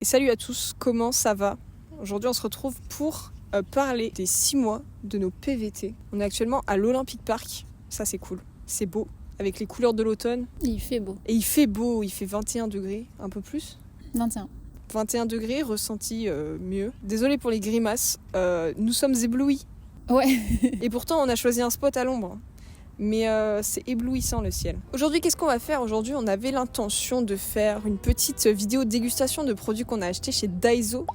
Et salut à tous, comment ça va? Aujourd'hui on se retrouve pour parler des 6 mois de nos PVT. On est actuellement à l'Olympic Park, ça c'est cool, c'est beau, avec les couleurs de l'automne. Il fait beau. Et il fait beau, il fait 21 degrés, un peu plus. 21. 21 degrés, ressenti mieux. Désolé pour les grimaces, nous sommes éblouis. Ouais. Et pourtant on a choisi un spot à l'ombre. Mais c'est éblouissant le ciel. Aujourd'hui, qu'est-ce qu'on va faire? Aujourd'hui, on avait l'intention de faire une petite vidéo dégustation de produits qu'on a achetés chez Daiso.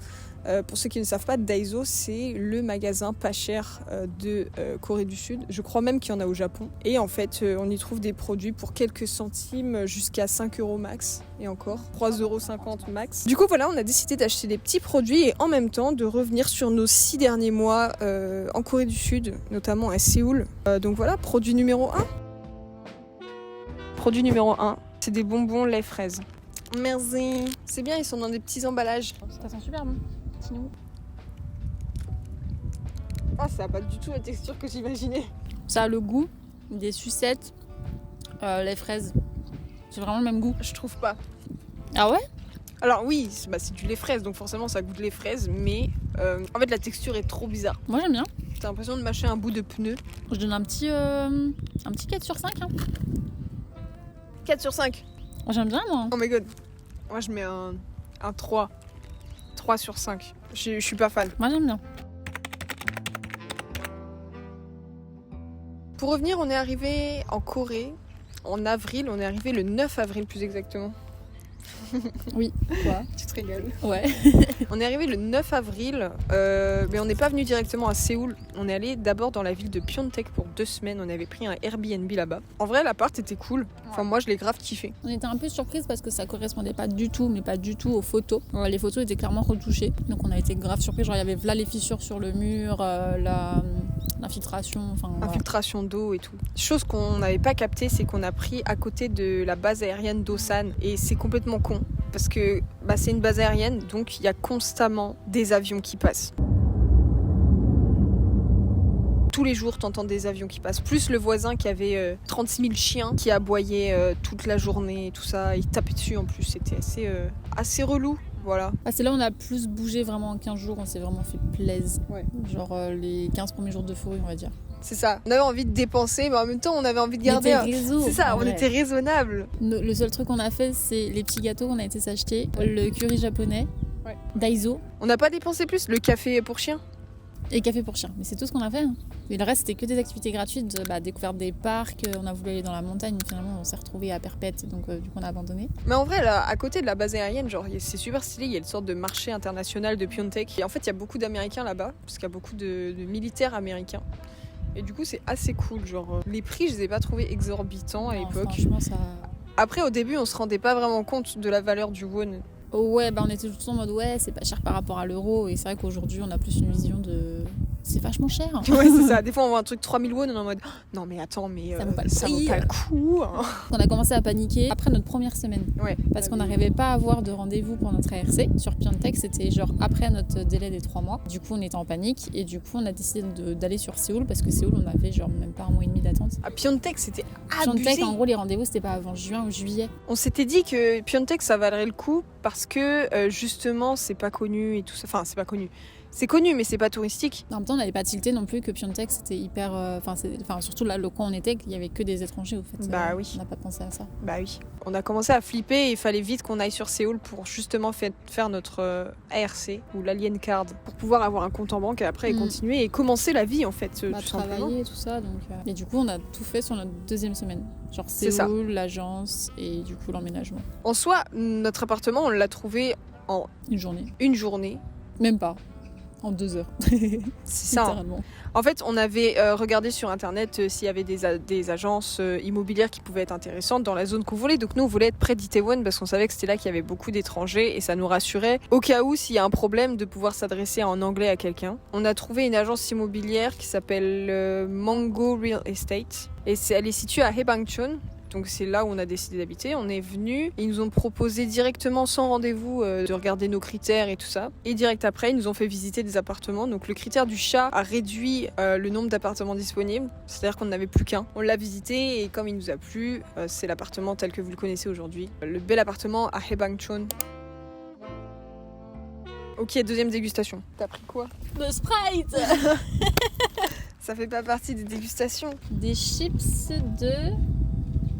Pour ceux qui ne savent pas, Daiso, c'est le magasin pas cher de Corée du Sud. Je crois même qu'il y en a au Japon. Et en fait, on y trouve des produits pour quelques centimes jusqu'à 5 € max. Et encore, 3,50 € max. Du coup, voilà, on a décidé d'acheter des petits produits et en même temps de revenir sur nos 6 derniers mois en Corée du Sud, notamment à Séoul. Donc voilà, produit numéro 1. Produit numéro 1, c'est des bonbons lait fraise. Merci. C'est bien, ils sont dans des petits emballages. Ça sent super bon. Sinon. Ah, ça n'a pas du tout la texture que j'imaginais. Ça a le goût des sucettes, les fraises. C'est vraiment le même goût. Je trouve pas. Ah ouais? Alors oui, c'est du lait fraise, donc forcément ça goûte les fraises, mais en fait la texture est trop bizarre. Moi j'aime bien. T'as l'impression de mâcher un bout de pneu. Je donne un petit 4 sur 5. Hein. 4 sur 5. Moi j'aime bien moi. Oh my god. Moi je mets un 3. 3 sur 5. Je suis pas fan. Moi j'aime bien. Pour revenir, on est arrivé en Corée en avril. On est arrivé le 9 avril plus exactement. Oui. Quoi? Tu te régales. Ouais. On est arrivé le 9 avril, mais on n'est pas venu directement à Séoul. On est allé d'abord dans la ville de Pyeongtaek pour 2 semaines. On avait pris un Airbnb là-bas. En vrai, l'appart était cool. Enfin, moi, je l'ai grave kiffé. On était un peu surprise parce que ça correspondait pas du tout, mais pas du tout aux photos. Les photos étaient clairement retouchées, donc on a été grave surpris. Genre il y avait là les fissures sur le mur, l'infiltration, enfin. Voilà. Infiltration d'eau et tout. Chose qu'on n'avait pas capté, c'est qu'on a pris à côté de la base aérienne d'Osan et c'est complètement con parce que c'est une base aérienne, donc il y a constamment des avions qui passent. Tous les jours, t'entends des avions qui passent. Plus le voisin qui avait 36 000 chiens qui aboyaient toute la journée et tout ça. Il tapait dessus en plus. C'était assez relou. Voilà. C'est là où on a plus bougé vraiment en 15 jours. On s'est vraiment fait plaisir. Ouais. Genre les 15 premiers jours d'euphorie, on va dire. C'est ça. On avait envie de dépenser, mais en même temps, on avait envie de garder. C'est ça, on était raisonnable. Le seul truc qu'on a fait, c'est les petits gâteaux qu'on a été s'acheter. Le curry japonais. Ouais. Daiso. On n'a pas dépensé plus. Le café pour chiens. Et café pour chien. Mais c'est tout ce qu'on a fait. Hein. Et le reste, c'était que des activités gratuites, découverte des parcs. On a voulu aller dans la montagne, mais finalement, on s'est retrouvés à Perpète, donc du coup, on a abandonné. Mais en vrai, là, à côté de la base aérienne, genre, c'est super stylé. Il y a une sorte de marché international de Pyeongtaek. Et en fait, il y a beaucoup d'Américains là-bas, parce qu'il y a beaucoup de militaires américains. Et du coup, c'est assez cool. Genre, les prix, je les ai pas trouvés exorbitants à l'époque. Franchement, ça. Après, au début, on se rendait pas vraiment compte de la valeur du won. Ouais, on était tout le temps en mode ouais, c'est pas cher par rapport à l'euro. Et c'est vrai qu'aujourd'hui, on a plus une vision de. C'est vachement cher. Ouais, c'est ça. Des fois, on voit un truc 3000 won, on est en mode non, mais attends, mais ça vaut pas le coup. Hein. On a commencé à paniquer après notre première semaine. Ouais. Parce qu'on n'arrivait pas à avoir de rendez-vous pour notre ARC. Sur Pyeongtaek, c'était genre après notre délai des 3 mois. Du coup, on était en panique. Et du coup, on a décidé d'aller sur Séoul. Parce que Séoul, on avait genre même pas 1 mois et demi d'attente. À Pyeongtaek, c'était abusé. Pyeongtaek, en gros, les rendez-vous, c'était pas avant juin ou juillet. On s'était dit que Pyeongtaek, ça valerait le coup parce que justement, c'est pas connu et tout ça. Enfin, c'est pas connu. C'est connu, mais c'est pas touristique. En même temps, on n'avait pas tilté non plus que Pyeongtaek, c'était hyper. Surtout là, le coin où on était, il y avait que des étrangers, au fait. Oui. On n'a pas pensé à ça. Bah oui. On a commencé à flipper et il fallait vite qu'on aille sur Séoul pour justement faire notre ARC ou l'Alien Card pour pouvoir avoir un compte en banque et après continuer et commencer la vie en fait. Tout travailler simplement. Et tout ça. Donc, Et du coup, on a tout fait sur notre 2e semaine. Genre Séoul, l'agence et du coup l'emménagement. En soi, notre appartement, on l'a trouvé en une journée. Même pas. En 2 heures. C'est ça. En fait, on avait regardé sur internet s'il y avait des agences immobilières qui pouvaient être intéressantes dans la zone qu'on voulait. Donc nous, on voulait être près d'Itaewon parce qu'on savait que c'était là qu'il y avait beaucoup d'étrangers et ça nous rassurait. Au cas où, s'il y a un problème, de pouvoir s'adresser en anglais à quelqu'un. On a trouvé une agence immobilière qui s'appelle Mango Real Estate. Et elle est située à Haebangchon. Donc c'est là où on a décidé d'habiter. On est venu, ils nous ont proposé directement sans rendez-vous de regarder nos critères et tout ça. Et direct après, ils nous ont fait visiter des appartements. Donc le critère du chat a réduit le nombre d'appartements disponibles. C'est-à-dire qu'on n'avait plus qu'un. On l'a visité et comme il nous a plu, c'est l'appartement tel que vous le connaissez aujourd'hui. Le bel appartement à Haebangchon. Ok, deuxième dégustation. T'as pris quoi? De Sprite. Ça fait pas partie des dégustations. Des chips de...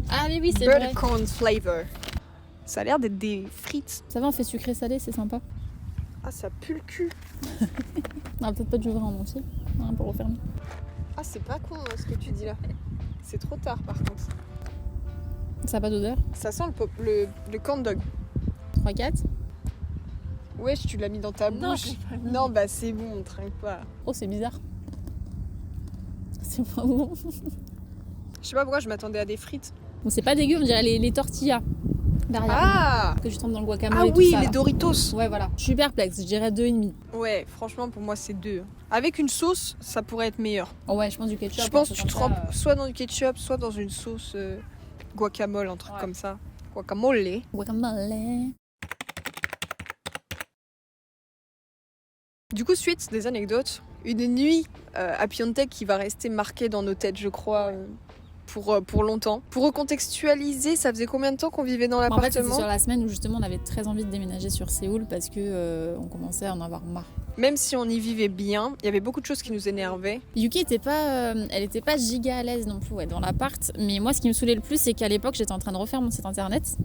Ah oui, c'est vrai. Buttercorn flavor. Ça a l'air d'être des frites. Ça va, on fait sucré-salé, c'est sympa. Ah, ça pue le cul. On a peut-être pas dû ouvrir en entier, hein, pour refermer. Ah, c'est pas con ce que tu dis là. C'est trop tard par contre. Ça a pas d'odeur. Ça sent le corn dog. 3-4. Wesh, tu l'as mis dans ta Non, bouche. je l'ai pas mis. Non, bah c'est bon, on trinque pas. Oh, c'est bizarre. C'est pas bon. Je sais pas pourquoi je m'attendais à des frites. Bon, c'est pas dégueu, on dirait les tortillas. Derrière. Ah Que je trempe dans le guacamole Ah et tout oui, ça, les là. Doritos. Ouais, voilà. Je suis perplexe, je dirais 2,5. Ouais, franchement, pour moi, c'est 2. Avec une sauce, ça pourrait être meilleur. Oh ouais, je pense du ketchup. Je pense un que truc tu comme trempes ça, soit dans du ketchup, soit dans une sauce guacamole, un truc Ouais. comme ça. Guacamole. Guacamole. Du coup, suite des anecdotes, une nuit à Piontek qui va rester marquée dans nos têtes, je crois, pour longtemps. Pour recontextualiser, ça faisait combien de temps qu'on vivait dans En fait, c'était l'appartement? sur la semaine où justement on avait très envie de déménager sur Séoul parce que on commençait à en avoir marre. Même si on y vivait bien, il y avait beaucoup de choses qui nous énervaient. Yuki était pas, elle était pas giga à l'aise non plus ouais, dans l'appart. Mais moi, ce qui me saoulait le plus, c'est qu'à l'époque, j'étais en train de refaire mon site internet.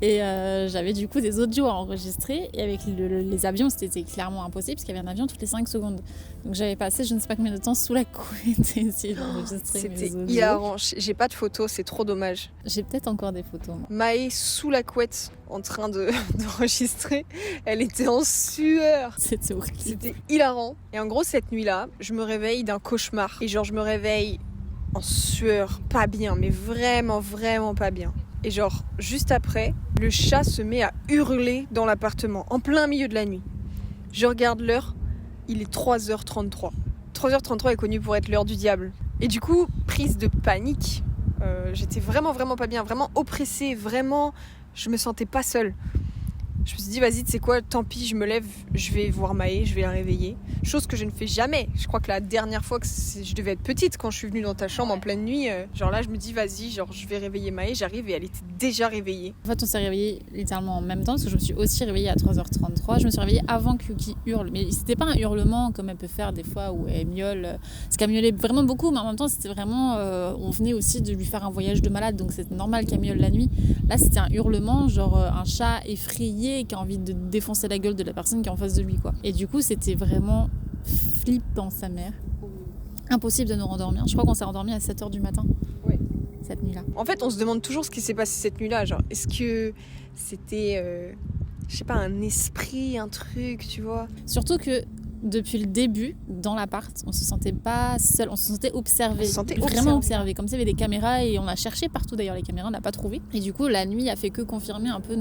Et j'avais du coup des audios à enregistrer. Et avec les avions, c'était clairement impossible parce qu'il y avait un avion toutes les 5 secondes. Donc j'avais passé je ne sais pas combien de temps sous la couette et essayé d'enregistrer mes C'était audios. hilarant. J'ai pas de photos, c'est trop dommage. J'ai peut-être encore des photos. Moi. Maë sous la couette en train d'enregistrer. Elle était en sueur. C'était horrible. C'était hilarant. Et en gros, cette nuit-là, je me réveille d'un cauchemar. Et genre, je me réveille en sueur, pas bien, mais vraiment, vraiment pas bien. Et genre, juste après, le chat se met à hurler dans l'appartement, en plein milieu de la nuit. Je regarde l'heure, il est 3h33. 3h33 est connu pour être l'heure du diable. Et du coup, prise de panique, j'étais vraiment, vraiment pas bien, vraiment oppressée, vraiment, je me sentais pas seule. Je me suis dit, vas-y, tu sais quoi, tant pis, je me lève, je vais voir Maë, je vais la réveiller. Chose que je ne fais jamais. Je crois que la dernière fois que je devais être petite, quand je suis venue dans ta chambre en pleine nuit, genre là, je me dis, vas-y, genre je vais réveiller Maë. J'arrive et elle était déjà réveillée. En fait, on s'est réveillés littéralement en même temps parce que je me suis aussi réveillée à 3h33. Je me suis réveillée avant que Yuki hurle. Mais c'était pas un hurlement comme elle peut faire des fois où elle miaule. Parce qu'elle miaulait vraiment beaucoup, mais en même temps, c'était vraiment. On venait aussi de lui faire un voyage de malade, donc c'est normal qu'elle miaule la nuit. Là, c'était un hurlement, genre un chat effrayé qui a envie de défoncer la gueule de la personne qui est en face de lui, quoi. Et du coup, c'était vraiment flippant, sa mère. Impossible de nous rendormir. Je crois qu'on s'est rendormi à 7h du matin. Ouais. Cette nuit-là. En fait, on se demande toujours ce qui s'est passé cette nuit-là. Genre, est-ce que c'était, je sais pas, un esprit, un truc, tu vois? Surtout que depuis le début, dans l'appart, on se sentait pas seul, on se sentait observé. On se sentait vraiment observé. Comme s'il y avait des caméras et on a cherché partout d'ailleurs les caméras, on n'a pas trouvé. Et du coup, la nuit a fait que confirmer un peu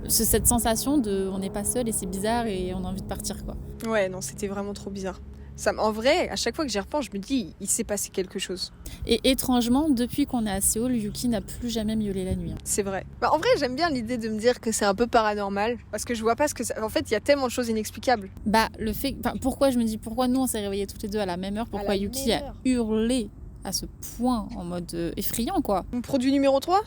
cette sensation de on n'est pas seul et c'est bizarre et on a envie de partir, quoi. Ouais, non, c'était vraiment trop bizarre. Ça, en vrai, à chaque fois que j'y repense, je me dis, il s'est passé quelque chose. Et étrangement, depuis qu'on est à Séoul, Yuki n'a plus jamais miaulé la nuit. C'est vrai. Bah, en vrai, j'aime bien l'idée de me dire que c'est un peu paranormal. Parce que je vois pas ce que ça... En fait, il y a tellement de choses inexplicables. Bah, pourquoi nous on s'est réveillés toutes les deux à la même heure, pourquoi Yuki a hurlé à ce point en mode effrayant, quoi. Mon produit numéro 3 ?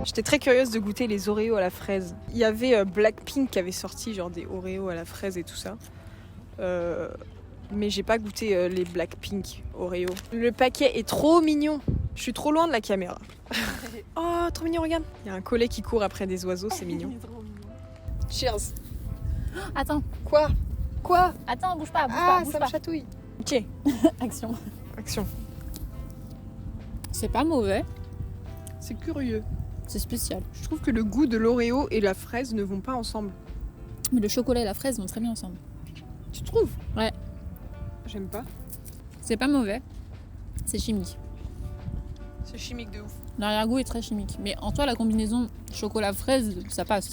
J'étais très curieuse de goûter les Oreos à la fraise. Il y avait Blackpink qui avait sorti genre des Oreos à la fraise et tout ça. Mais j'ai pas goûté les Blackpink Oreos. Le paquet est trop mignon. Je suis trop loin de la caméra. Oh, trop mignon, regarde. Il y a un collet qui court après des oiseaux, c'est mignon. Cheers. Attends, Quoi ? attends, bouge pas, Ça me chatouille. Ok, Action. action. C'est pas mauvais, C'est curieux. c'est spécial. Je trouve que le goût de l'Oreo et la fraise ne vont pas ensemble. Mais le chocolat et la fraise vont très bien ensemble. Tu trouves ? Ouais. J'aime pas. C'est pas mauvais, c'est chimique. C'est chimique de ouf. L'arrière-goût est très chimique. Mais en toi, la combinaison chocolat-fraise, ça passe.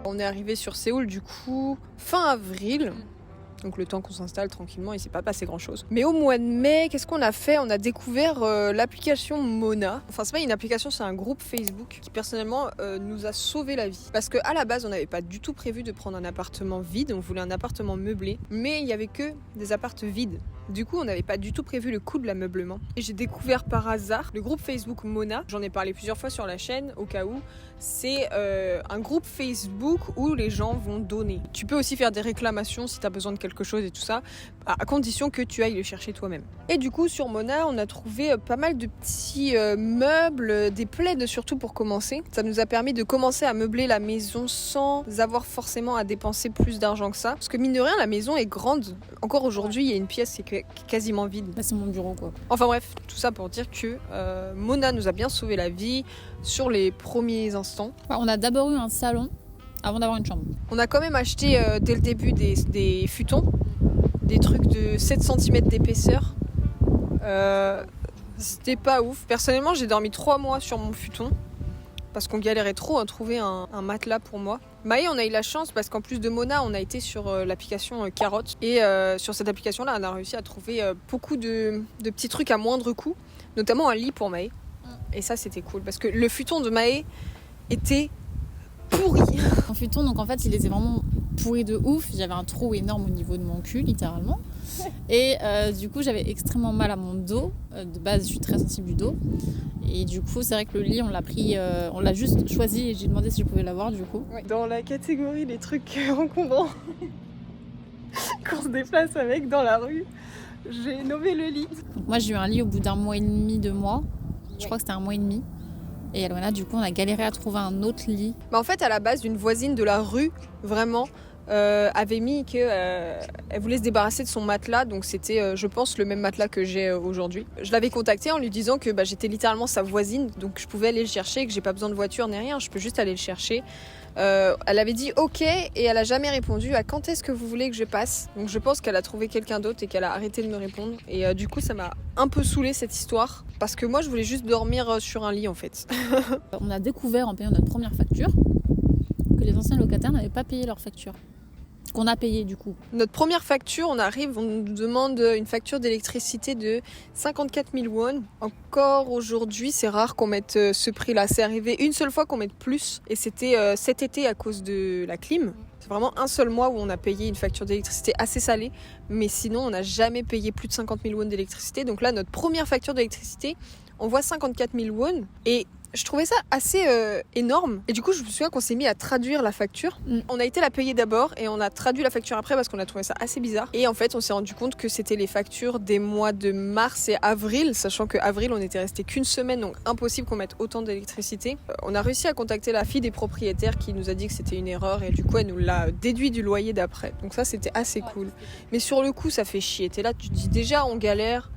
On est arrivé sur Séoul du coup fin avril. Donc le temps qu'on s'installe tranquillement, il s'est pas passé grand chose. Mais au mois de mai, qu'est-ce qu'on a fait ? On a découvert l'application Mona. Enfin c'est pas une application, c'est un groupe Facebook qui personnellement nous a sauvé la vie. Parce qu'à la base on n'avait pas du tout prévu de prendre un appartement vide, on voulait un appartement meublé. Mais il y avait que des appartes vides. Du coup, on n'avait pas du tout prévu le coût de l'ameublement. Et j'ai découvert par hasard le groupe Facebook Mona. J'en ai parlé plusieurs fois sur la chaîne, au cas où. C'est un groupe Facebook où les gens vont donner. Tu peux aussi faire des réclamations si tu as besoin de quelque chose et tout ça, à condition que tu ailles le chercher toi-même. Et du coup, sur Mona, on a trouvé pas mal de petits meubles, des plaids surtout pour commencer. Ça nous a permis de commencer à meubler la maison sans avoir forcément à dépenser plus d'argent que ça. Parce que mine de rien, la maison est grande. Encore aujourd'hui, il y a une pièce qui est quasiment vide. Bah, c'est mon bureau, quoi. Enfin bref, tout ça pour dire que Mona nous a bien sauvé la vie sur les premiers instants. Ouais, on a d'abord eu un salon avant d'avoir une chambre. On a quand même acheté dès le début des futons, des trucs de 7 cm d'épaisseur. C'était pas ouf. Personnellement, j'ai dormi 3 mois sur mon futon parce qu'on galérait trop à trouver un matelas pour moi. Maë, on a eu la chance parce qu'en plus de Mona, on a été sur l'application Carotte. Et sur cette application-là, on a réussi à trouver beaucoup de petits trucs à moindre coût, notamment un lit pour Maë. Et ça, c'était cool parce que le futon de Maë était pourri. En futon, donc en fait, il était vraiment pourri de ouf. J'avais un trou énorme au niveau de mon cul, littéralement. Et du coup, j'avais extrêmement mal à mon dos. De base, je suis très sensible du dos. Et du coup, c'est vrai que le lit, on l'a pris, on l'a juste choisi et j'ai demandé si je pouvais l'avoir du coup. Dans la catégorie des trucs encombrants qu'on se déplace avec dans la rue, j'ai nommé le lit. Donc moi, j'ai eu un lit au bout d'un mois et demi, 2 mois. Je crois que c'était 1 mois et demi. Et Alwana, du coup, on a galéré à trouver un autre lit. Bah en fait, à la base, une voisine de la rue, vraiment, avait mis qu'elle voulait se débarrasser de son matelas. Donc c'était, je pense, le même matelas que j'ai aujourd'hui. Je l'avais contactée en lui disant que j'étais littéralement sa voisine. Donc je pouvais aller le chercher, que j'ai pas besoin de voiture ni rien. Je peux juste aller le chercher. Elle avait dit ok et elle a jamais répondu à quand est-ce que vous voulez que je passe. Donc je pense qu'elle a trouvé quelqu'un d'autre et qu'elle a arrêté de me répondre. Et du coup, ça m'a un peu saoulée cette histoire. Parce que moi, je voulais juste dormir sur un lit en fait. On a découvert en payant notre première facture que les anciens locataires n'avaient pas payé leur facture. Qu'on a payé du coup. Notre première facture, on arrive, on nous demande une facture d'électricité de 54 000 won. Encore aujourd'hui, c'est rare qu'on mette ce prix-là. C'est arrivé une seule fois qu'on mette plus et c'était cet été à cause de la clim. C'est vraiment un seul mois où on a payé une facture d'électricité assez salée, mais sinon on n'a jamais payé plus de 50 000 won d'électricité. Donc là, notre première facture d'électricité, on voit 54 000 won et je trouvais ça assez énorme. Et du coup, je me souviens qu'on s'est mis à traduire la facture. On a été la payer d'abord et on a traduit la facture après parce qu'on a trouvé ça assez bizarre. Et en fait, on s'est rendu compte que c'était les factures des mois de mars et avril, sachant qu'avril, on était resté qu'une semaine, donc impossible qu'on mette autant d'électricité. On a réussi à contacter la fille des propriétaires qui nous a dit que c'était une erreur et du coup, elle nous l'a déduit du loyer d'après. Donc ça, c'était assez cool. Mais sur le coup, ça fait chier. T'es là, tu te dis déjà, on galère,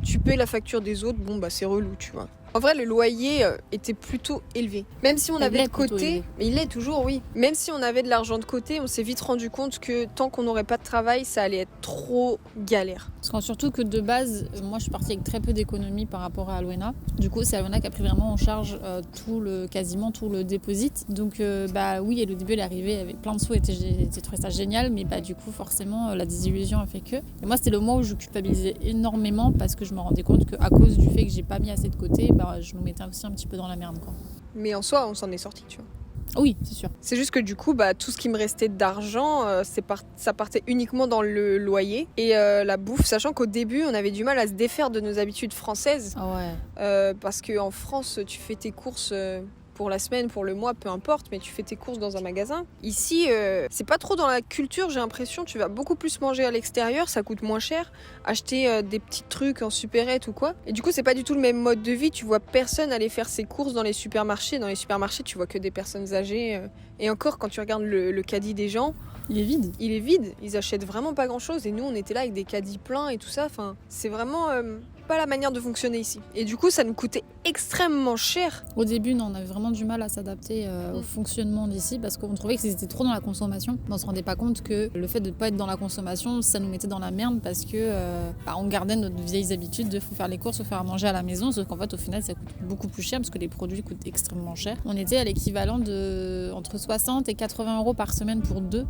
tu payes la facture des autres, bon c'est relou, tu vois. En vrai, le loyer était plutôt élevé. Même si on avait de côté, mais il l'est toujours, oui. Même si on avait de l'argent de côté, on s'est vite rendu compte que tant qu'on n'aurait pas de travail, ça allait être trop galère. Parce que surtout que de base, moi je suis partie avec très peu d'économies par rapport à Alwena. Du coup, c'est Alwena qui a pris vraiment en charge quasiment tout le déposit. Donc oui, et le début elle est arrivée avec plein de sous et j'ai trouvé ça génial, mais du coup forcément la désillusion a fait que. Et moi c'était le mois où je culpabilisais énormément parce que je me rendais compte qu'à cause du fait que j'ai pas mis assez de côté, je me mettais aussi un petit peu dans la merde, quoi. Mais en soi, on s'en est sorti, tu vois. Oui, c'est sûr. C'est juste que du coup, tout ce qui me restait d'argent, ça partait uniquement dans le loyer et la bouffe, sachant qu'au début, on avait du mal à se défaire de nos habitudes françaises. Ah ouais. Parce qu'en France, tu fais tes courses pour la semaine, pour le mois, peu importe, mais tu fais tes courses dans un magasin. Ici, c'est pas trop dans la culture, j'ai l'impression. Tu vas beaucoup plus manger à l'extérieur, ça coûte moins cher. Acheter des petits trucs en supérette ou quoi. Et du coup, c'est pas du tout le même mode de vie. Tu vois personne aller faire ses courses dans les supermarchés. Dans les supermarchés, tu vois que des personnes âgées. Et encore, quand tu regardes le caddie des gens, il est vide. Il est vide. Ils achètent vraiment pas grand-chose. Et nous, on était là avec des caddies pleins et tout ça. Enfin, c'est vraiment pas la manière de fonctionner ici. Et du coup, ça nous coûtait extrêmement cher. Au début, on avait vraiment du mal à s'adapter au fonctionnement d'ici parce qu'on trouvait qu'ils étaient trop dans la consommation. On se rendait pas compte que le fait de ne pas être dans la consommation, ça nous mettait dans la merde parce que on gardait notre vieilles habitudes de faire les courses ou faire à manger à la maison. Sauf qu'en fait, au final, ça coûte beaucoup plus cher parce que les produits coûtent extrêmement cher. On était à l'équivalent de entre 60 et 80 euros par semaine pour 2.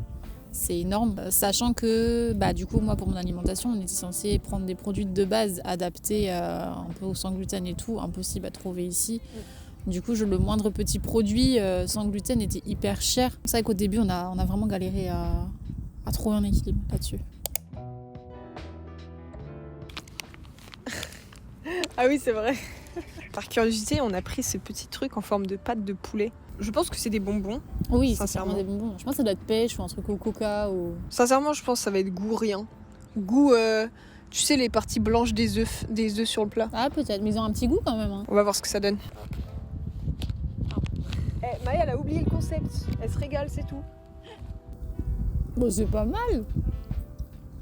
C'est énorme, sachant que du coup moi pour mon alimentation on était censé prendre des produits de base adaptés un peu au sans gluten et tout, impossible à trouver ici. Du coup le moindre petit produit sans gluten était hyper cher. C'est vrai qu'au début on a vraiment galéré à trouver un équilibre là-dessus. Ah oui, c'est vrai. Par curiosité, on a pris ces petits trucs en forme de pâte de poulet. Je pense que c'est des bonbons. Oui, c'est sincèrement sûrement des bonbons. Je pense que ça doit être pêche ou un truc au coca ou... Sincèrement, je pense que ça va être goût rien. Goût, tu sais, les parties blanches des œufs sur le plat. Ah, peut-être, mais ils ont un petit goût quand même. Hein. On va voir ce que ça donne. Maï, elle a oublié le concept. Elle se régale, c'est tout. Bon, c'est pas mal.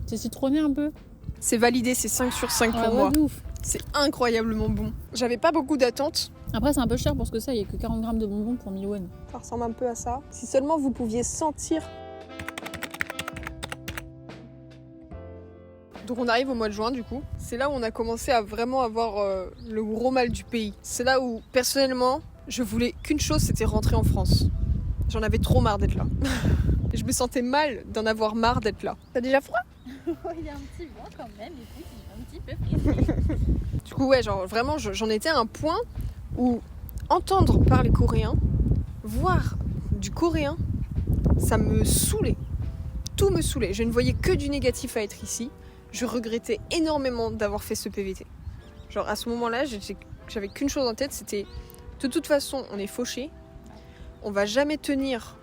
C'est citronné un peu. C'est validé, c'est 5 sur 5 pour moi. De ouf. C'est incroyablement bon. J'avais pas beaucoup d'attentes. Après, c'est un peu cher pour ce que ça. Il y a que 40 grammes de bonbons pour 1000 won. Ça ressemble un peu à ça. Si seulement vous pouviez sentir. Donc on arrive au mois de juin du coup. C'est là où on a commencé à vraiment avoir le gros mal du pays. C'est là où personnellement je voulais qu'une chose, c'était rentrer en France. J'en avais trop marre d'être là. Je me sentais mal d'en avoir marre d'être là. T'as déjà froid? Il y a un petit vent quand même, écoute, il est un petit peu frisé. Du coup ouais, genre vraiment j'en étais à un point où entendre parler coréen, voir du coréen, ça me saoulait. Tout me saoulait. Je ne voyais que du négatif à être ici. Je regrettais énormément d'avoir fait ce PVT. Genre à ce moment-là, j'avais qu'une chose en tête, c'était de toute façon, on est fauchés. On va jamais tenir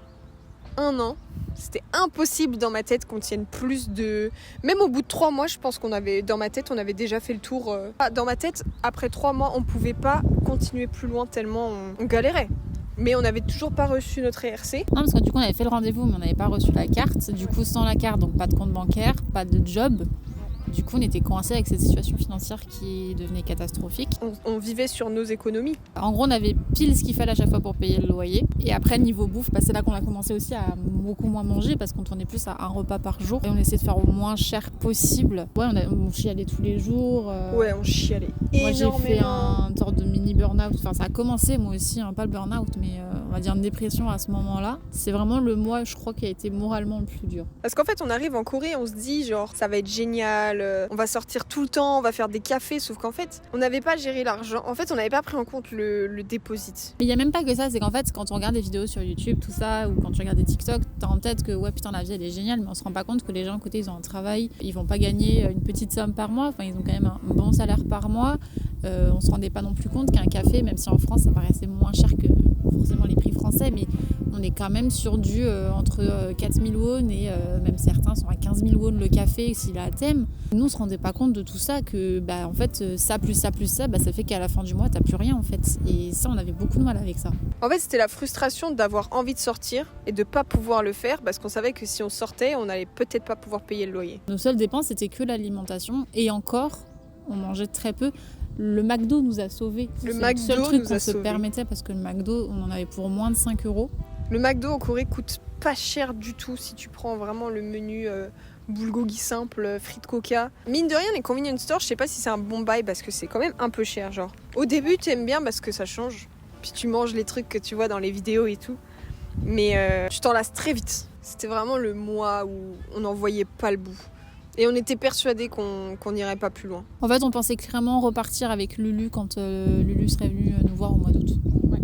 1 an. C'était impossible dans ma tête qu'on tienne plus de... Même au bout de 3 mois, je pense dans ma tête, on avait déjà fait le tour. Dans ma tête, après 3 mois, on pouvait pas continuer plus loin tellement on galérait. Mais on n'avait toujours pas reçu notre ERC. Non, parce que du coup, on avait fait le rendez-vous, mais on n'avait pas reçu la carte. Du coup, sans la carte, donc pas de compte bancaire, pas de job. Du coup, on était coincés avec cette situation financière qui devenait catastrophique. On vivait sur nos économies. En gros, on avait pile ce qu'il fallait à chaque fois pour payer le loyer. Et après, niveau bouffe, c'est là qu'on a commencé aussi à beaucoup moins manger parce qu'on tournait plus à un repas par jour. Et on essayait de faire au moins cher possible. Ouais, on chialait tous les jours. Ouais, on chialait Moi, énormément. j'ai fait un sorte de mini burn-out. Enfin, ça a commencé, moi aussi, pas le burn-out, mais on va dire une dépression à ce moment-là. C'est vraiment le mois, je crois, qui a été moralement le plus dur. Parce qu'en fait, on arrive en Corée, on se dit, genre, ça va être génial, on va sortir tout le temps, on va faire des cafés, sauf qu'en fait, on n'avait pas géré l'argent. En fait, on n'avait pas pris en compte le déposit. Mais il n'y a même pas que ça, c'est qu'en fait, quand on regarde des vidéos sur YouTube, tout ça, ou quand tu regardes des TikTok, t'as en tête que, ouais, putain, la vie, elle est géniale, mais on se rend pas compte que les gens à côté, ils ont un travail, ils vont pas gagner une petite somme par mois, enfin, ils ont quand même un bon salaire par mois. On se rendait pas non plus compte qu'un café, même si en France, ça paraissait moins cher que forcément les prix français, mais on est quand même sur du entre 4000 won et même certains sont à 15 000 won le café s'il a à thème. Nous on se rendait pas compte de tout ça, que en fait ça plus ça plus ça, ça fait qu'à la fin du mois t'as plus rien en fait. Et ça on avait beaucoup de mal avec ça. En fait c'était la frustration d'avoir envie de sortir et de pas pouvoir le faire parce qu'on savait que si on sortait on allait peut-être pas pouvoir payer le loyer. Nos seules dépenses c'était que l'alimentation et encore on mangeait très peu. Le McDo nous a sauvés. C'est le seul truc qu'on se permettait parce que le McDo, on en avait pour moins de 5 €. Le McDo en Corée coûte pas cher du tout si tu prends vraiment le menu bulgogi simple, frites coca. Mine de rien, les convenience stores, je sais pas si c'est un bon bail parce que c'est quand même un peu cher. Genre, au début, tu aimes bien parce que ça change. Puis tu manges les trucs que tu vois dans les vidéos et tout. Mais tu t'en lasses très vite. C'était vraiment le mois où on n'en voyait pas le bout. Et on était persuadés qu'on n'irait pas plus loin. En fait, on pensait clairement repartir avec Lulu quand Lulu serait venue nous voir au mois d'août. Ouais.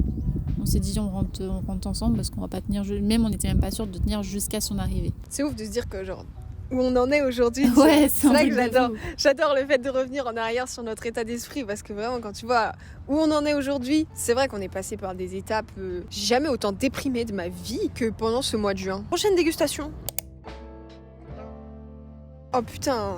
On s'est dit on rentre ensemble parce qu'on va pas tenir. Même on n'était même pas sûr de tenir jusqu'à son arrivée. C'est ouf de se dire que genre où on en est aujourd'hui. Ouais, c'est là que j'adore. J'adore le fait de revenir en arrière sur notre état d'esprit parce que vraiment quand tu vois où on en est aujourd'hui, c'est vrai qu'on est passé par des étapes. J'ai jamais autant déprimé de ma vie que pendant ce mois de juin. Prochaine dégustation. Oh putain,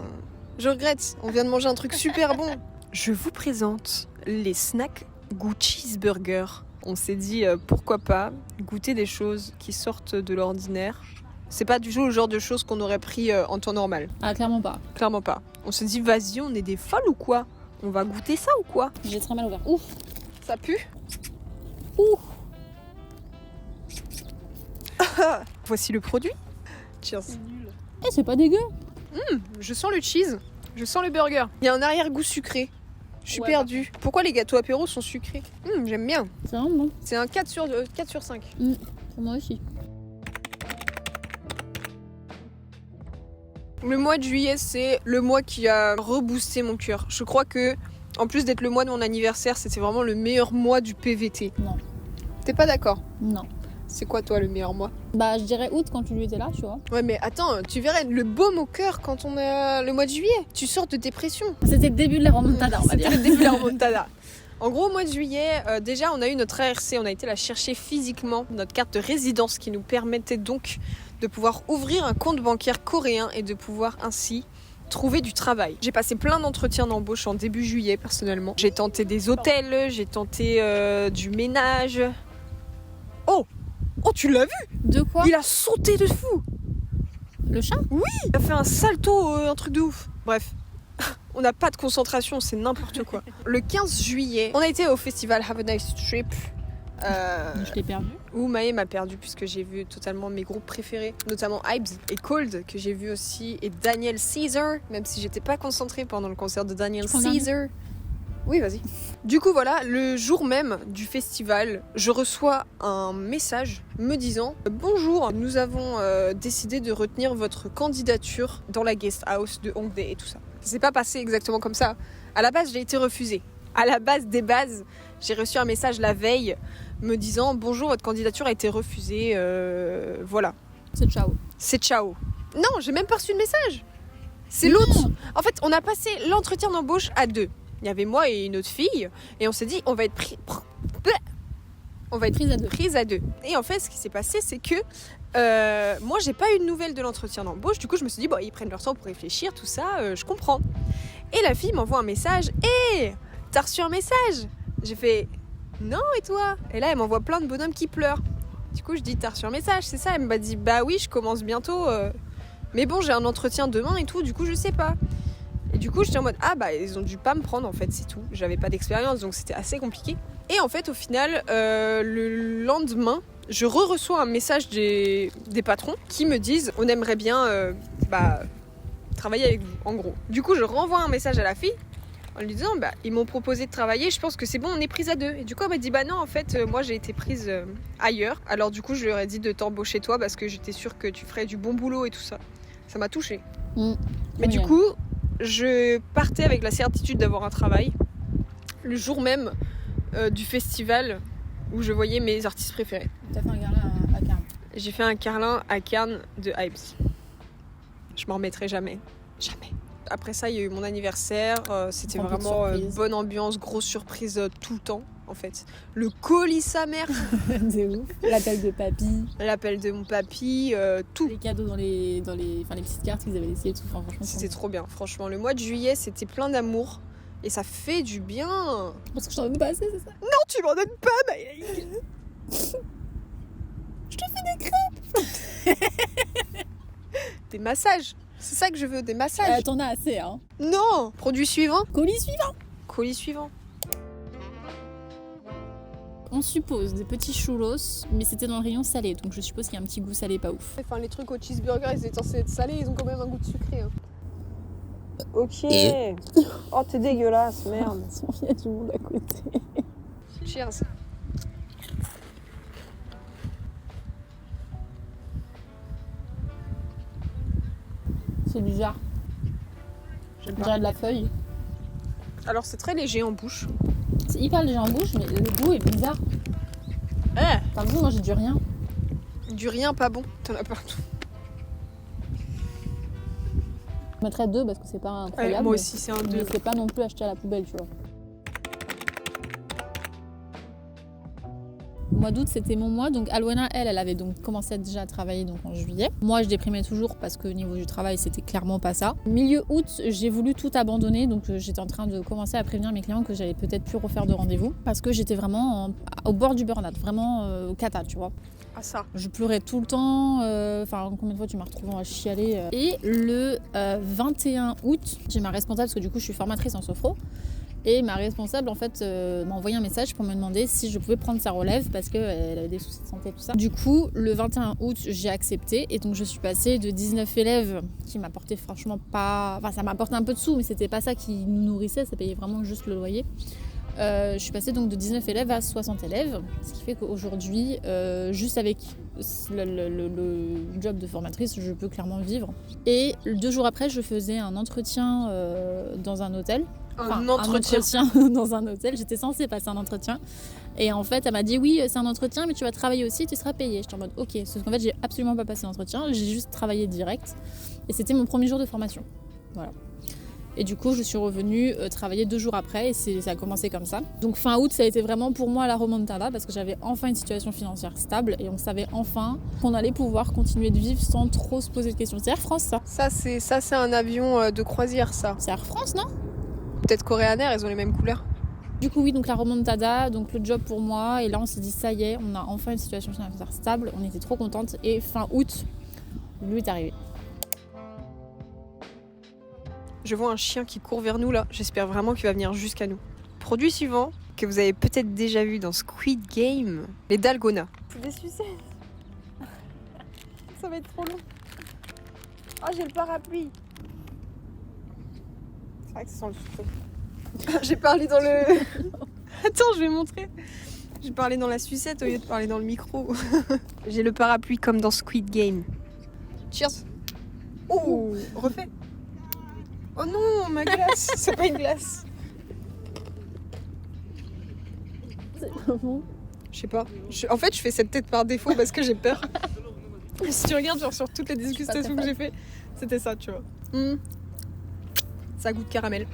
je regrette, on vient de manger un truc super bon. Je vous présente les snacks goût cheeseburger. On s'est dit pourquoi pas goûter des choses qui sortent de l'ordinaire. C'est pas du tout le genre de choses qu'on aurait pris en temps normal. Ah clairement pas. Clairement pas. On se dit vas-y, on est des folles ou quoi? On va goûter ça ou quoi? J'ai très mal ouvert. Ouf. Ça pue? Ouh. Voici le produit. Cheers. C'est nul. C'est pas dégueu. Je sens le cheese, je sens le burger. Il y a un arrière-goût sucré. Je suis perdue. Pourquoi les gâteaux apéro sont sucrés? J'aime bien. C'est vraiment bon. C'est un 4 sur 5. Pour moi aussi. Le mois de juillet, c'est le mois qui a reboosté mon cœur. Je crois que, en plus d'être le mois de mon anniversaire, c'était vraiment le meilleur mois du PVT. Non. T'es pas d'accord? Non. C'est quoi toi le meilleur mois? Bah, je dirais août quand tu lui étais là, tu vois. Ouais, mais attends, tu verrais le baume au cœur quand on est le mois de juillet. Tu sors de dépression. C'était le début de la remontada, on va dire. C'était le début de la remontada. En gros, au mois de juillet, déjà, on a eu notre ARC. On a été la chercher physiquement, notre carte de résidence qui nous permettait donc de pouvoir ouvrir un compte bancaire coréen et de pouvoir ainsi trouver du travail. J'ai passé plein d'entretiens d'embauche en début juillet, personnellement. J'ai tenté des hôtels, j'ai tenté du ménage. Oh, tu l'as vu? De quoi? Il a sauté de fou. Le chat? Oui, il a fait un salto, un truc de ouf. Bref, on n'a pas de concentration, c'est n'importe quoi. Le 15 juillet, on a été au festival Have a Nice Trip. Je l'ai perdu. Où Maë m'a perdu puisque j'ai vu totalement mes groupes préférés, notamment Hypes et Cold que j'ai vu aussi, et Daniel Caesar, même si j'étais pas concentrée pendant le concert de Daniel Caesar. Oui, vas-y. Du coup, voilà, le jour même du festival, je reçois un message me disant « Bonjour, nous avons décidé de retenir votre candidature dans la guest house de Hongdae et tout ça. » Ça s'est pas passé exactement comme ça. À la base, j'ai été refusée. À la base des bases, j'ai reçu un message la veille me disant « Bonjour, votre candidature a été refusée, voilà. » C'est ciao. C'est ciao. Non, j'ai même pas reçu de message. C'est l'autre. En fait, on a passé l'entretien d'embauche à 2. Il y avait moi et une autre fille, et on s'est dit on va être prise à 2. Et en fait, ce qui s'est passé, c'est que moi, j'ai pas eu de nouvelles de l'entretien d'embauche. Du coup, je me suis dit bon, ils prennent leur temps pour réfléchir, tout ça, je comprends. Et la fille m'envoie un message. Hé, t'as reçu un message? J'ai fait non, et toi? Et là, elle m'envoie plein de bonhommes qui pleurent. Du coup, je dis t'as reçu un message, c'est ça? Elle m'a dit bah oui, je commence bientôt. Mais bon, j'ai un entretien demain et tout, du coup, je sais pas. Et du coup, j'étais en mode ah bah ils ont dû pas me prendre en fait, c'est tout. J'avais pas d'expérience, donc c'était assez compliqué. Et en fait, au final, le lendemain, je reçois un message des patrons qui me disent on aimerait bien travailler avec vous, en gros. Du coup, je renvoie un message à la fille en lui disant bah ils m'ont proposé de travailler, je pense que c'est bon, on est prise à 2. Et du coup, elle m'a dit bah non, en fait, moi j'ai été prise ailleurs. Alors du coup, je leur ai dit de t'embaucher toi parce que j'étais sûre que tu ferais du bon boulot et tout ça. Ça m'a touchée. Mais du coup, je partais avec la certitude d'avoir un travail le jour même du festival où je voyais mes artistes préférés. T'as fait un carlin à Cairns. J'ai fait un carlin à Cairns de Hypes. Je m'en remettrai jamais. Jamais. Après ça, il y a eu mon anniversaire. C'était vraiment bonne ambiance, grosse surprise tout le temps. En fait, le colis sa mère. C'est ouf. L'appel de papy. L'appel de mon papy, tout. Les cadeaux dans les petites cartes qu'ils avaient laissées et tout. Enfin, franchement, c'était trop bien. Franchement, le mois de juillet, c'était plein d'amour. Et ça fait du bien. Parce que je t'en donne pas assez, c'est ça? Non, tu m'en donnes pas, Maëlle. Je te fais des crêpes. Des massages. C'est ça que je veux, des massages. T'en as assez, hein. Non. Produit suivant. Colis suivant. Colis suivant. On suppose des petits churros, mais c'était dans le rayon salé, donc je suppose qu'il y a un petit goût salé pas ouf. Enfin, les trucs au cheeseburger, ils étaient censés être salés, ils ont quand même un goût de sucré. Hein. Ok. Oh, t'es dégueulasse, merde. Il y a du monde à côté. Cheers. C'est bizarre. J'aime pas. De la feuille. Alors, c'est très léger en bouche. C'est hyper léger en bouche, mais le goût est bizarre. Par exemple, moi j'ai du rien. Du rien pas bon, t'en as partout. Je mettrais 2 parce que c'est pas incroyable. Moi aussi, c'est un 2. Mais c'est pas non plus acheté à la poubelle, tu vois. Le mois d'août, c'était mon mois. Donc Alwena, elle avait donc commencé déjà à travailler donc en juillet. Moi, je déprimais toujours parce que au niveau du travail, c'était clairement pas ça. Milieu août, j'ai voulu tout abandonner. Donc j'étais en train de commencer à prévenir mes clients que j'allais peut-être plus refaire de rendez-vous parce que j'étais vraiment au bord du burn-out, vraiment au cata, tu vois. Ah ça. Je pleurais tout le temps. Enfin, combien de fois tu m'as retrouvée à chialer. Et le 21 août, j'ai ma responsable parce que du coup, je suis formatrice en sophro. Et ma responsable, en fait, m'a envoyé un message pour me demander si je pouvais prendre sa relève parce qu'elle avait des soucis de santé et tout ça. Du coup, le 21 août, j'ai accepté. Et donc, je suis passée de 19 élèves qui m'apportaient franchement pas... Enfin, ça m'apportait un peu de sous, mais c'était pas ça qui nous nourrissait. Ça payait vraiment juste le loyer. Je suis passée donc de 19 élèves à 60 élèves. Ce qui fait qu'aujourd'hui, juste avec le job de formatrice, je peux clairement vivre. Et 2 jours après, je faisais un entretien dans un hôtel. Un entretien dans un hôtel. J'étais censée passer un entretien Et en fait, elle m'a dit oui, c'est un entretien, mais tu vas travailler aussi, tu seras payée. J'étais en mode ok. Sauf qu'en fait, j'ai absolument pas passé l'entretien, j'ai juste travaillé direct. Et c'était mon premier jour de formation. Voilà. Et du coup, je suis revenue travailler 2 jours après et ça a commencé comme ça. Donc fin août, ça a été vraiment pour moi la remontada parce que j'avais enfin une situation financière stable et on savait enfin qu'on allait pouvoir continuer de vivre sans trop se poser de questions. C'est Air France, ça. Ça, c'est un avion de croisière, ça. C'est Air France, non? Peut-être Korean Air, elles ont les mêmes couleurs. Du coup, oui, donc la remontada, donc le job pour moi. Et là, on s'est dit, ça y est, on a enfin une situation financière stable. On était trop contentes. Et fin août, lui est arrivé. Je vois un chien qui court vers nous là, j'espère vraiment qu'il va venir jusqu'à nous. Produit suivant, que vous avez peut-être déjà vu dans Squid Game, les dalgonas. C'est des sucettes. Ça va être trop long. Ah, j'ai le parapluie. C'est vrai que ça sent le sucre. J'ai parlé dans le... Attends, je vais montrer. J'ai parlé dans la sucette au lieu de parler dans le micro. J'ai le parapluie comme dans Squid Game. Cheers. Oh, refais. Oh non, ma glace. C'est pas une glace. C'est pas bon. Je sais pas. En fait, je fais cette tête par défaut parce que j'ai peur. Si tu regardes genre, sur toutes les dégustations que j'ai fait, c'était ça, tu vois. Ça goûte caramel.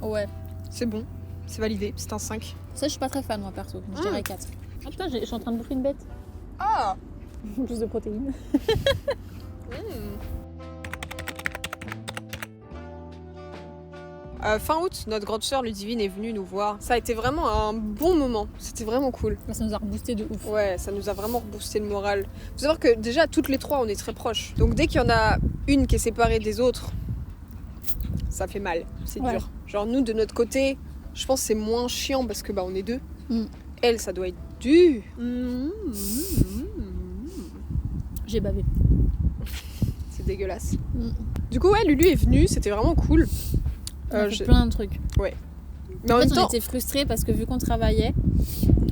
Ouais. C'est bon. C'est validé. C'est un 5. Ça, je suis pas très fan, moi, perso. Je dirais 4. Ah putain, je suis en train de bouffer une bête. Ah. Plus de protéines. Fin août, notre grande sœur Ludivine est venue nous voir. Ça a été vraiment un bon moment. C'était vraiment cool. Ça nous a reboosté de ouf. Ouais, ça nous a vraiment reboosté le moral. Faut savoir que déjà, toutes les trois, on est très proches. Donc dès qu'il y en a une qui est séparée des autres, ça fait mal. C'est dur. Genre nous, de notre côté, je pense que c'est moins chiant parce que on est deux. Elle, ça doit être dur. J'ai bavé. C'est dégueulasse. Du coup, ouais, Lulu est venue. C'était vraiment cool. On a fait plein de trucs. Ouais. Mais en fait, même temps... on était frustrés parce que vu qu'on travaillait,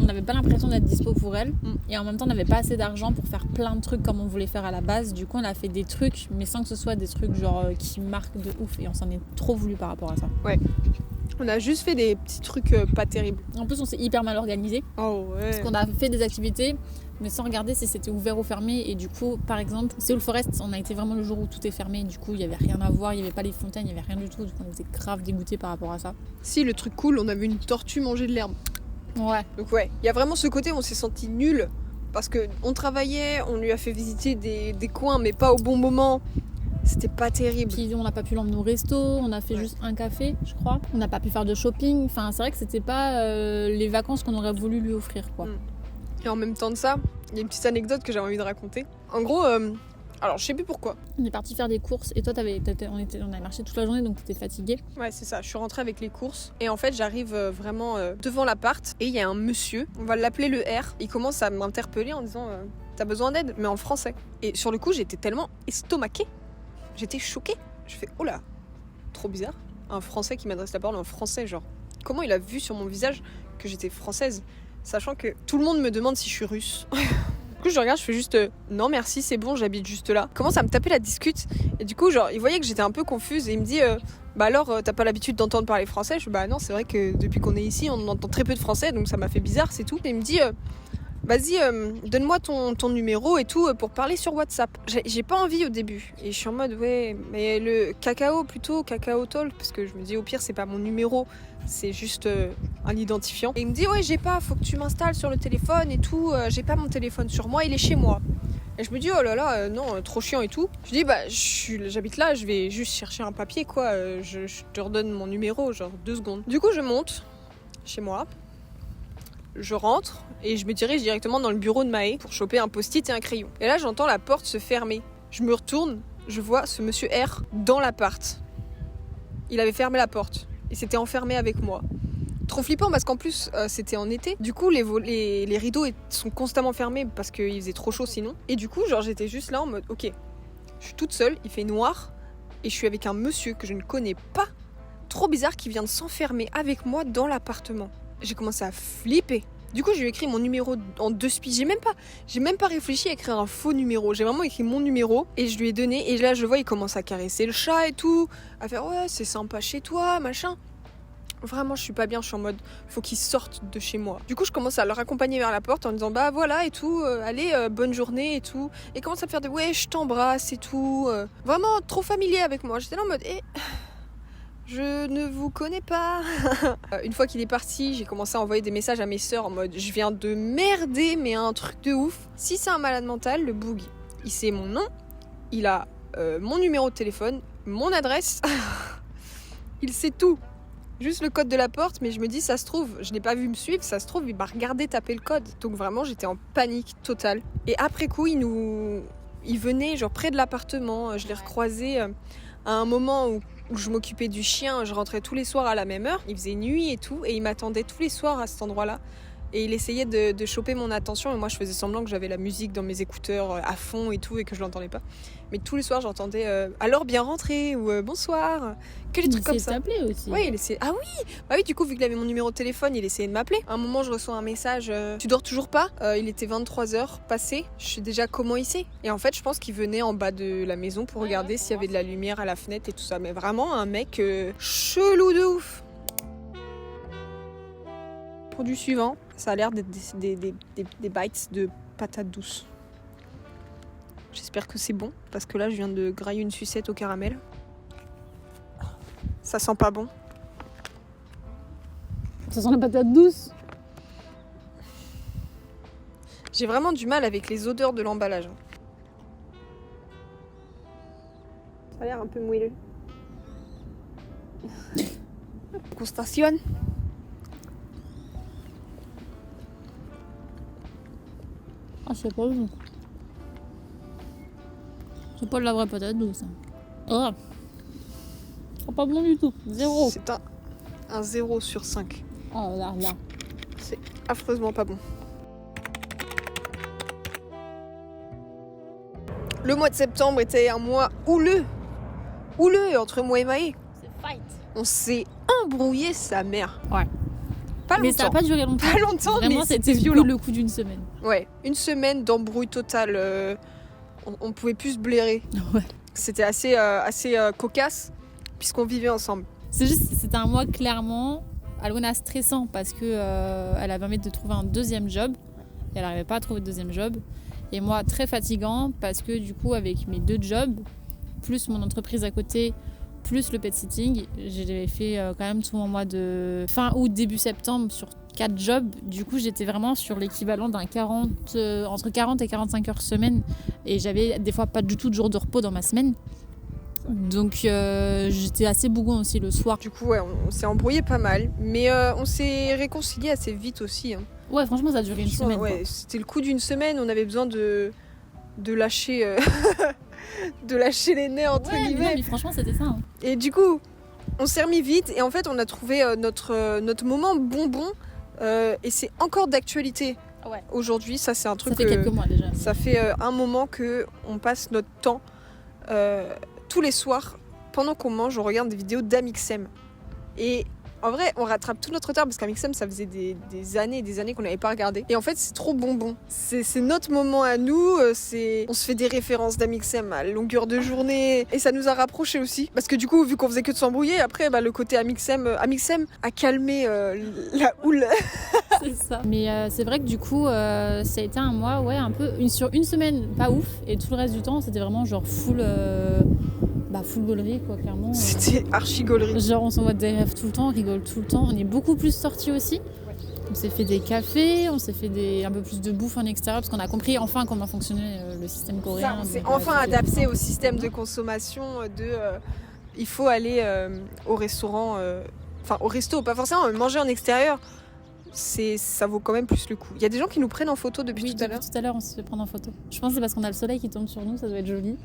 on n'avait pas l'impression d'être dispo pour elle. Et en même temps, on n'avait pas assez d'argent pour faire plein de trucs comme on voulait faire à la base. Du coup, on a fait des trucs, mais sans que ce soit des trucs genre qui marquent de ouf. Et on s'en est trop voulu par rapport à ça. Ouais. On a juste fait des petits trucs pas terribles. En plus, on s'est hyper mal organisé. Oh ouais. Parce qu'on a fait des activités, mais sans regarder si c'était ouvert ou fermé. Et du coup, par exemple, Seoul Forest, on a été vraiment le jour où tout est fermé. Du coup, il n'y avait rien à voir, il n'y avait pas les fontaines, il n'y avait rien du tout. Du coup, on était grave dégoûtés par rapport à ça. Si, le truc cool, on a vu une tortue manger de l'herbe. Ouais. Donc ouais, il y a vraiment ce côté où on s'est senti nul. Parce qu'on travaillait, on lui a fait visiter des coins, mais pas au bon moment. C'était pas terrible. Puis on n'a pas pu l'emmener au resto, on a fait juste un café, je crois. On n'a pas pu faire de shopping. Enfin, c'est vrai que c'était pas les vacances qu'on aurait voulu lui offrir, quoi. Et en même temps de ça, il y a une petite anecdote que j'ai envie de raconter. En gros, alors je sais plus pourquoi. On est parti faire des courses et toi, on avait marché toute la journée, donc t'étais fatiguée. Ouais, c'est ça. Je suis rentrée avec les courses. Et en fait, j'arrive vraiment devant l'appart. Et il y a un monsieur, on va l'appeler le R. Il commence à m'interpeller en disant t'as besoin d'aide, mais en français. Et sur le coup, j'étais tellement estomaquée. J'étais choquée. Je fais oh là, trop bizarre. Un Français qui m'adresse la parole en français, genre. Comment il a vu sur mon visage que j'étais française, sachant que tout le monde me demande si je suis russe. Du coup, je regarde, je fais juste non merci, c'est bon, j'habite juste là. Il commence à me taper la discute. Et du coup, genre, il voyait que j'étais un peu confuse et il me dit bah alors, t'as pas l'habitude d'entendre parler français? Je fais bah non, c'est vrai que depuis qu'on est ici, on entend très peu de français, donc ça m'a fait bizarre, c'est tout. Et il me dit vas-y, donne-moi ton numéro et tout pour parler sur WhatsApp. J'ai pas envie au début. Et je suis en mode, ouais, mais le Kakao Talk, parce que je me dis, au pire, c'est pas mon numéro, c'est juste un identifiant. Et il me dit, ouais, j'ai pas, faut que tu m'installes sur le téléphone et tout. J'ai pas mon téléphone sur moi, il est chez moi. Et je me dis, oh là là, non, trop chiant et tout. Je dis, bah, j'habite là, je vais juste chercher un papier, quoi. Je te redonne mon numéro, genre 2 secondes. Du coup, je monte chez moi. Je rentre et je me dirige directement dans le bureau de Maë pour choper un post-it et un crayon. Et là, j'entends la porte se fermer. Je me retourne, je vois ce monsieur R dans l'appart. Il avait fermé la porte et s'était enfermé avec moi. Trop flippant parce qu'en plus, c'était en été. Du coup, les rideaux sont constamment fermés parce qu'il faisait trop chaud sinon. Et du coup, genre, j'étais juste là en mode, ok, je suis toute seule, il fait noir et je suis avec un monsieur que je ne connais pas. Trop bizarre qui vient de s'enfermer avec moi dans l'appartement. J'ai commencé à flipper. Du coup, je lui ai écrit mon numéro en 2 spies. J'ai même pas réfléchi à écrire un faux numéro. J'ai vraiment écrit mon numéro et je lui ai donné. Et là, je vois, il commence à caresser le chat et tout, à faire ouais, c'est sympa chez toi, machin. Vraiment, je suis pas bien, je suis en mode, faut qu'ils sortent de chez moi. Du coup, je commence à leur accompagner vers la porte en disant, bah voilà et tout, allez, bonne journée et tout. Et commence à me faire des, ouais, je t'embrasse et tout. Vraiment trop familier avec moi. J'étais là en mode, je ne vous connais pas. Une fois qu'il est parti, j'ai commencé à envoyer des messages à mes sœurs en mode, je viens de merder, mais un truc de ouf. Si c'est un malade mental, le boug, il sait mon nom, il a mon numéro de téléphone, mon adresse, il sait tout. Juste le code de la porte, mais je me dis, ça se trouve, je l'ai pas vu me suivre, ça se trouve, il m'a regardé taper le code. Donc vraiment, j'étais en panique totale. Et après coup, il venait genre près de l'appartement, je l'ai recroisé à un moment où je m'occupais du chien, je rentrais tous les soirs à la même heure, il faisait nuit et tout, et il m'attendait tous les soirs à cet endroit-là. Et il essayait de choper mon attention, et moi je faisais semblant que j'avais la musique dans mes écouteurs à fond et tout, et que je l'entendais pas. Mais tous les soirs j'entendais alors bien rentré ou bonsoir, que des trucs comme ça. Il essayait de t'appeler aussi. Oui, il essayait. Ah oui, bah oui, du coup vu qu'il avait mon numéro de téléphone, il essayait de m'appeler. À un moment je reçois un message, tu dors toujours pas? Il était 23h passé, je sais déjà comment il sait. Et en fait je pense qu'il venait en bas de la maison pour regarder s'il y avait de la lumière à la fenêtre et tout ça. Mais vraiment un mec chelou de ouf. Produit suivant, ça a l'air d'être des bites de patates douces. J'espère que c'est bon, parce que là je viens de grailler une sucette au caramel. Ça sent pas bon. Ça sent la patate douce. J'ai vraiment du mal avec les odeurs de l'emballage. Ça a l'air un peu moelleux. Gustation. Ah, c'est pas bon. C'est pas de la vraie patate douce. Oh. C'est pas bon du tout. 0. C'est un 0 sur 5. Oh là là. C'est affreusement pas bon. Le mois de septembre était un mois houleux. Houleux entre moi et Maë. C'est fight. On s'est embrouillé sa mère. Ouais. Pas longtemps. Mais ça n'a pas duré longtemps. Pas longtemps, vraiment, mais c'était violent. le coup d'une semaine. Ouais, une semaine d'embrouille totale. On pouvait plus se blairer. Ouais. C'était assez cocasse, puisqu'on vivait ensemble. C'est juste, c'était un mois clairement, Alona stressant parce que elle avait envie de trouver un deuxième job. Et elle n'arrivait pas à trouver de deuxième job. Et moi, très fatigant parce que du coup, avec mes 2 jobs, plus mon entreprise à côté, plus le pet sitting, j'ai fait quand même tout mon mois de fin août, début septembre sur 4 jobs. Du coup, j'étais vraiment sur l'équivalent d'un entre 40 et 45 heures semaine. Et j'avais des fois pas du tout de jour de repos dans ma semaine. Donc j'étais assez bougon aussi le soir. Du coup, ouais, on s'est embrouillé pas mal. Mais on s'est réconcilié assez vite aussi. Hein. Ouais, franchement, ça a duré une semaine. Ouais, c'était le coup d'une semaine. On avait besoin de lâcher... de lâcher les nerfs entre guillemets. Non, mais franchement c'était ça. Hein. Et du coup, on s'est remis vite et en fait on a trouvé notre moment bonbon et c'est encore d'actualité. Ouais. Aujourd'hui, ça c'est un truc. Ça fait quelques mois déjà. Ça fait un moment que on passe notre temps tous les soirs pendant qu'on mange, on regarde des vidéos d'Amixem. Et en vrai, on rattrape tout notre retard parce qu'Amixem, ça faisait des années et des années qu'on n'avait pas regardé. Et en fait, c'est trop bonbon. C'est notre moment à nous. On se fait des références d'Amixem à longueur de journée. Et ça nous a rapprochés aussi. Parce que du coup, vu qu'on faisait que de s'embrouiller, après, le côté Amixem a calmé la houle. C'est ça. Mais c'est vrai que du coup, ça a été un mois, ouais, un peu... sur une semaine, pas ouf. Et tout le reste du temps, c'était vraiment genre full gaulerie, quoi, clairement. C'était archi gaulerie. Genre, on s'envoie des rêves tout le temps, on rigole tout le temps. On est beaucoup plus sortis aussi. Ouais. On s'est fait des cafés, on s'est fait un peu plus de bouffe en extérieur, parce qu'on a compris enfin comment fonctionnait le système coréen. Ça, on s'est enfin adapté au système de consommation il faut aller au restaurant, au resto, pas forcément, mais manger en extérieur. Ça vaut quand même plus le coup. Il y a des gens qui nous prennent en photo depuis tout à l'heure. Tout à l'heure, on se fait prendre en photo. Je pense que c'est parce qu'on a le soleil qui tombe sur nous, ça doit être joli.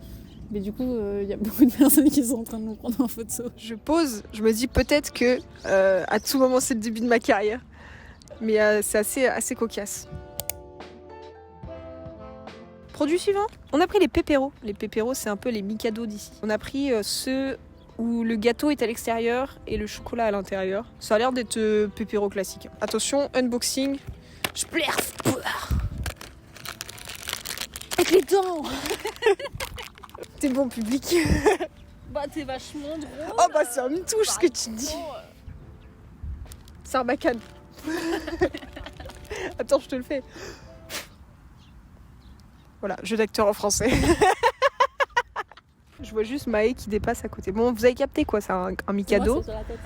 Mais du coup, il y a beaucoup de personnes qui sont en train de nous prendre en photo. Je pose, je me dis peut-être que à tout moment c'est le début de ma carrière. Mais c'est assez cocasse. Produit suivant, on a pris les pépéros. Les pépéros, c'est un peu les Mikado d'ici. On a pris ceux où le gâteau est à l'extérieur et le chocolat à l'intérieur. Ça a l'air d'être pépéro classique. Attention, unboxing. Je plaire. Avec les dents. T'es bon public. Bah t'es vachement drôle. Oh bah ça me touche ce que tu dis. Sarbacane. Attends, je te le fais. Voilà, jeu d'acteur en français. Je vois juste Maë qui dépasse à côté. Bon, vous avez capté quoi, c'est un Mikado. Moi, c'est sur la tête.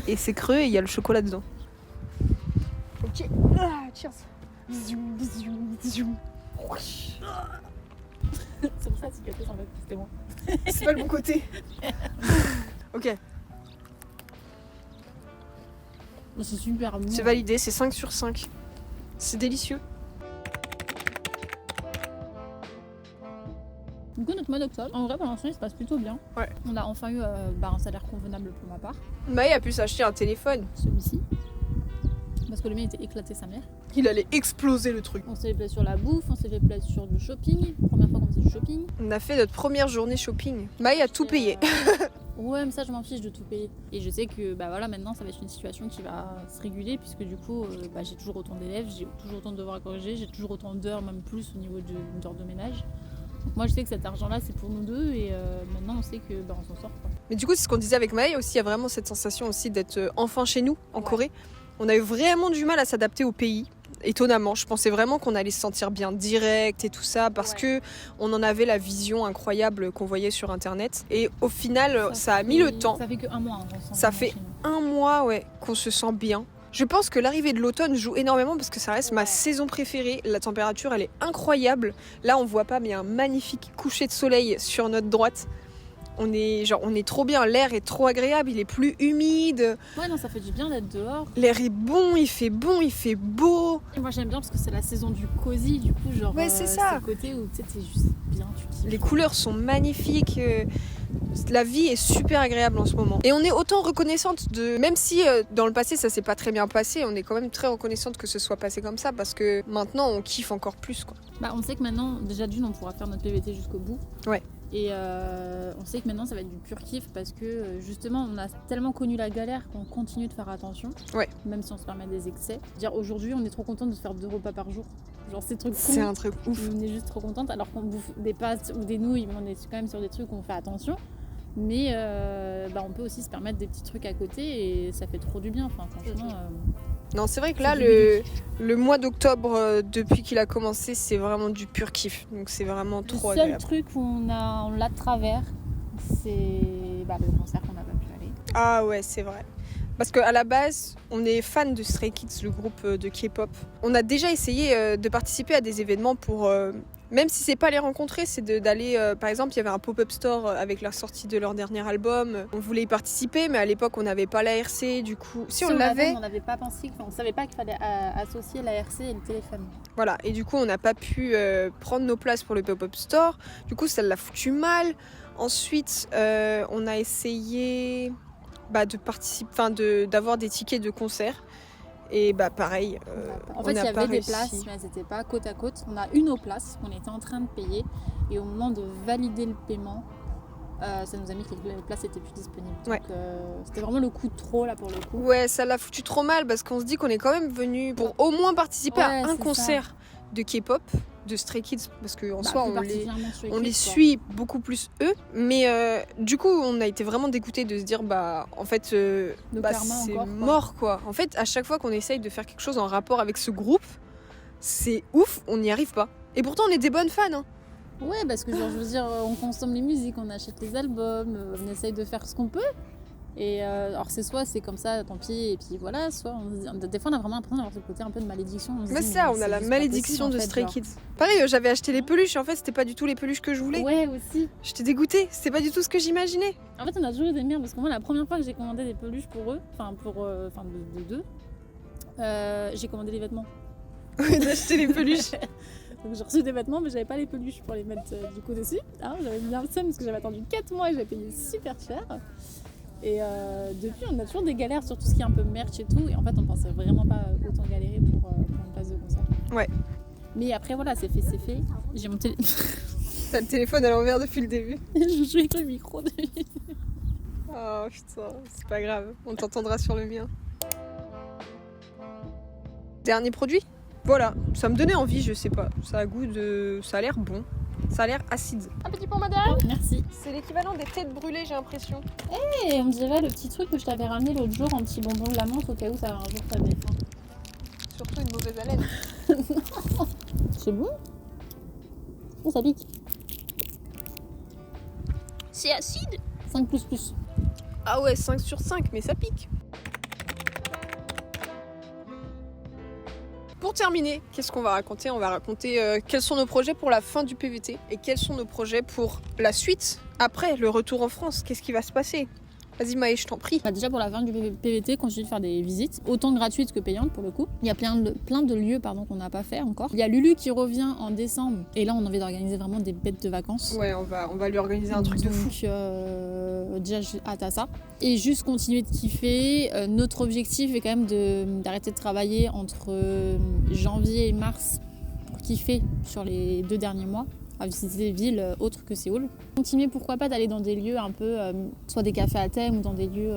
Et c'est creux et il y a le chocolat dedans. Ok, cheers. C'est pour ça que c'est gâté en fait, c'était moi. C'est pas le bon côté. Ok, C'est super bon. c'est validé, c'est 5 sur 5. C'est délicieux. Du coup, notre mois d'octobre, en vrai, pour l'instant, il se passe plutôt bien. Ouais. On a enfin eu un salaire convenable pour ma part, Maë a pu s'acheter un téléphone. celui-ci. Parce que le mien était éclaté sa mère. Il allait exploser le truc. On s'est fait plaisir sur la bouffe, on s'est fait plaisir sur du shopping. Première fois qu'on faisait du shopping. On a fait notre première journée shopping. Maë a tout payé. Ouais, mais ça, je m'en fiche de tout payer. Et je sais que voilà, maintenant, ça va être une situation qui va se réguler, puisque du coup, j'ai toujours autant d'élèves, j'ai toujours autant de devoirs à corriger, j'ai toujours autant d'heures, même plus au niveau d'heures de ménage. Donc moi, je sais que cet argent-là, c'est pour nous deux, et maintenant, on sait que on s'en sort, quoi. Mais du coup, c'est ce qu'on disait avec Maë aussi. Il y a vraiment cette sensation aussi d'être enfin chez nous, en Corée. On a eu vraiment du mal à s'adapter au pays. Étonnamment, je pensais vraiment qu'on allait se sentir bien direct et tout ça parce que on en avait la vision incroyable qu'on voyait sur internet. Et au final, ça a mis le temps. Ça fait que 1 mois. Ça fait 1 mois, qu'on se sent bien. Je pense que l'arrivée de l'automne joue énormément parce que ça reste ma saison préférée. La température, elle est incroyable. Là, on voit pas, mais il y a un magnifique coucher de soleil sur notre droite. On est trop bien, l'air est trop agréable, il est plus humide. Ouais, non, ça fait du bien d'être dehors. L'air est bon, il fait beau. Et moi, j'aime bien parce que c'est la saison du cosy, du coup, genre. Ouais, c'est ça. le côté où tu sais, t'es juste bien, tu kiffes. Les couleurs sont magnifiques. La vie est super agréable en ce moment. Et on est autant reconnaissante de... Même si dans le passé, ça s'est pas très bien passé, on est quand même très reconnaissante que ce soit passé comme ça parce que maintenant, on kiffe encore plus, quoi. On sait que maintenant, déjà d'une, on pourra faire notre PVT jusqu'au bout. Ouais. Et on sait que maintenant ça va être du pur kiff parce que justement on a tellement connu la galère qu'on continue de faire attention. Ouais. Même si on se permet des excès. Dire aujourd'hui on est trop contente de se faire 2 repas par jour. Genre c'est truc C'est un truc ouf. On est juste trop contente alors qu'on bouffe des pâtes ou des nouilles, mais on est quand même sur des trucs où on fait attention. Mais on peut aussi se permettre des petits trucs à côté et ça fait trop du bien. Enfin franchement. Non, c'est vrai que là, le mois d'octobre, depuis qu'il a commencé, c'est vraiment du pur kiff. Donc c'est vraiment trop agréable. Le seul truc où on l'a de travers, c'est le concert qu'on n'a pas pu aller. Ah ouais, c'est vrai. Parce qu'à la base, on est fan de Stray Kids, le groupe de K-pop. On a déjà essayé de participer à des événements pour... même si c'est pas les rencontrer, c'est d'aller... par exemple, il y avait un pop-up store avec la sortie de leur dernier album. On voulait y participer, mais à l'époque, on n'avait pas l'ARC, du coup... Si on l'avait... On n'avait pas pensé, on savait pas qu'il fallait associer l'ARC et le téléphone. Voilà, et du coup, on n'a pas pu prendre nos places pour le pop-up store. Du coup, ça l'a foutu mal. Ensuite, on a essayé... de participer, d'avoir des tickets de concert. Et pareil, en fait, il y avait des places, mais elles n'étaient pas côte à côte. On a eu nos places qu'on était en train de payer. Et au moment de valider le paiement, ça nous a mis que les places n'étaient plus disponibles. Donc c'était vraiment le coup de trop là pour le coup. Ouais, ça l'a foutu trop mal parce qu'on se dit qu'on est quand même venu pour au moins participer à un concert de K-pop, de Stray Kids, parce qu'en soi on les suit beaucoup plus eux, mais du coup on a été vraiment dégoûtés de se dire en fait c'est mort quoi. En fait à chaque fois qu'on essaye de faire quelque chose en rapport avec ce groupe, c'est ouf, on n'y arrive pas. Et pourtant on est des bonnes fans hein. Ouais, parce que je veux dire, on consomme les musiques, on achète les albums, on essaye de faire ce qu'on peut. Et alors c'est comme ça, tant pis, et puis voilà, soit des fois on a vraiment l'impression d'avoir ce côté un peu de malédiction. Mais ça, on a la malédiction de Stray Kids. Pareil, j'avais acheté les peluches, et en fait c'était pas du tout les peluches que je voulais. Ouais, aussi. J'étais dégoûtée, c'était pas du tout ce que j'imaginais. En fait on a toujours eu des merdes, parce que moi la première fois que j'ai commandé des peluches pour eux, de deux, j'ai commandé les vêtements. D'acheter les peluches. Donc j'ai reçu des vêtements, mais j'avais pas les peluches pour les mettre du coup dessus. Alors j'avais bien le seum parce que j'avais attendu 4 mois et j'avais payé super cher. Et depuis, on a toujours des galères sur tout ce qui est un peu merch et tout. Et en fait, on pensait vraiment pas autant galérer pour une place de concert. Ouais. Mais après, voilà, c'est fait. J'ai mon téléphone. T'as le téléphone à l'envers depuis le début. Je joue avec le micro depuis. Oh putain, c'est pas grave. On t'entendra sur le mien. Dernier produit ? Voilà, ça me donnait envie, je sais pas. Ça a l'air bon. Ça a l'air acide. Un petit pour madame. Oh, merci. C'est l'équivalent des têtes brûlées, j'ai l'impression. Et on dirait le petit truc que je t'avais ramené l'autre jour, un petit bonbon de la menthe au cas où ça un jour t'avais faim. Surtout une mauvaise haleine. C'est bon. Oh, ça pique. C'est acide. 5++. Ah ouais, 5 sur 5, mais ça pique. Pour terminer, qu'est-ce qu'on va raconter? On va raconter quels sont nos projets pour la fin du PVT et quels sont nos projets pour la suite, après le retour en France. Qu'est-ce qui va se passer? Vas-y Maë, je t'en prie. Bah déjà pour la fin du PVT, continue de faire des visites, autant gratuites que payantes pour le coup. Il y a plein de lieux qu'on n'a pas fait encore. Il y a Lulu qui revient en décembre et là on a envie d'organiser vraiment des bêtes de vacances. Ouais, on va lui organiser un truc de fou. Déjà j'ai hâte à ça. Et juste continuer de kiffer. Notre objectif est quand même d'arrêter de travailler entre janvier et mars pour kiffer sur les 2 derniers mois, à visiter des villes autres que Séoul. Continuer pourquoi pas d'aller dans des lieux un peu, soit des cafés à thème ou dans des lieux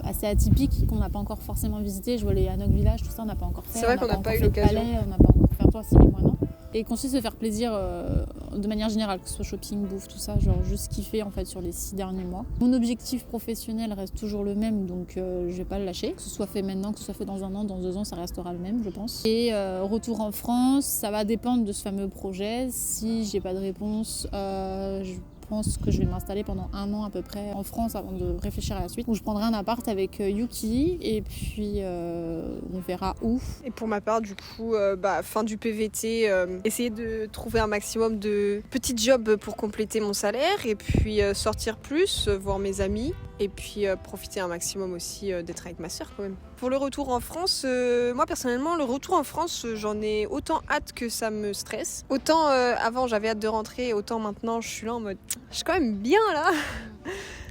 assez atypiques qu'on n'a pas encore forcément visités. Je vois les Hanok Village, tout ça on n'a pas encore fait. C'est vrai qu'on n'a pas eu l'occasion. On n'a pas encore fait, toi si, mais moi non. Et continuer de se faire plaisir de manière générale, que ce soit shopping, bouffe, tout ça, genre juste kiffer en fait sur les 6 derniers mois. Mon objectif professionnel reste toujours le même, donc je vais pas le lâcher. Que ce soit fait maintenant, que ce soit fait dans 1 an, dans 2 ans, ça restera le même, je pense. Et retour en France, ça va dépendre de ce fameux projet. Si j'ai pas de réponse, je pense que je vais m'installer pendant 1 an à peu près en France avant de réfléchir à la suite. Où je prendrai un appart avec Yuki et puis on verra où. Et pour ma part, du coup, fin du PVT, essayer de trouver un maximum de petits jobs pour compléter mon salaire et puis sortir plus, voir mes amis et puis profiter un maximum aussi d'être avec ma sœur quand même. Pour le retour en France, moi personnellement, le retour en France, j'en ai autant hâte que ça me stresse. Autant avant j'avais hâte de rentrer, autant maintenant je suis là en mode je suis quand même bien là.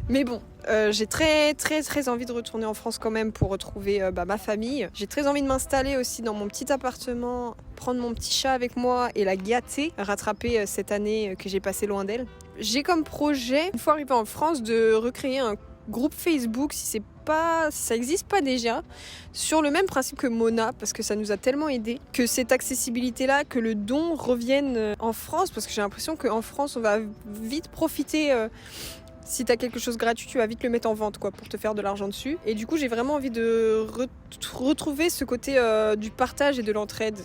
Mais bon, j'ai très très très envie de retourner en France quand même pour retrouver ma famille. J'ai très envie de m'installer aussi dans mon petit appartement, prendre mon petit chat avec moi et la gâter, rattraper cette année que j'ai passée loin d'elle. J'ai comme projet, une fois arrivée en France, de recréer un groupe Facebook, si ça n'existe pas déjà, sur le même principe que Mona, parce que ça nous a tellement aidé, que cette accessibilité-là, que le don revienne en France, parce que j'ai l'impression qu'en France, on va vite profiter. Si t'as quelque chose gratuit, tu vas vite le mettre en vente pour te faire de l'argent dessus. Et du coup, j'ai vraiment envie de retrouver ce côté du partage et de l'entraide.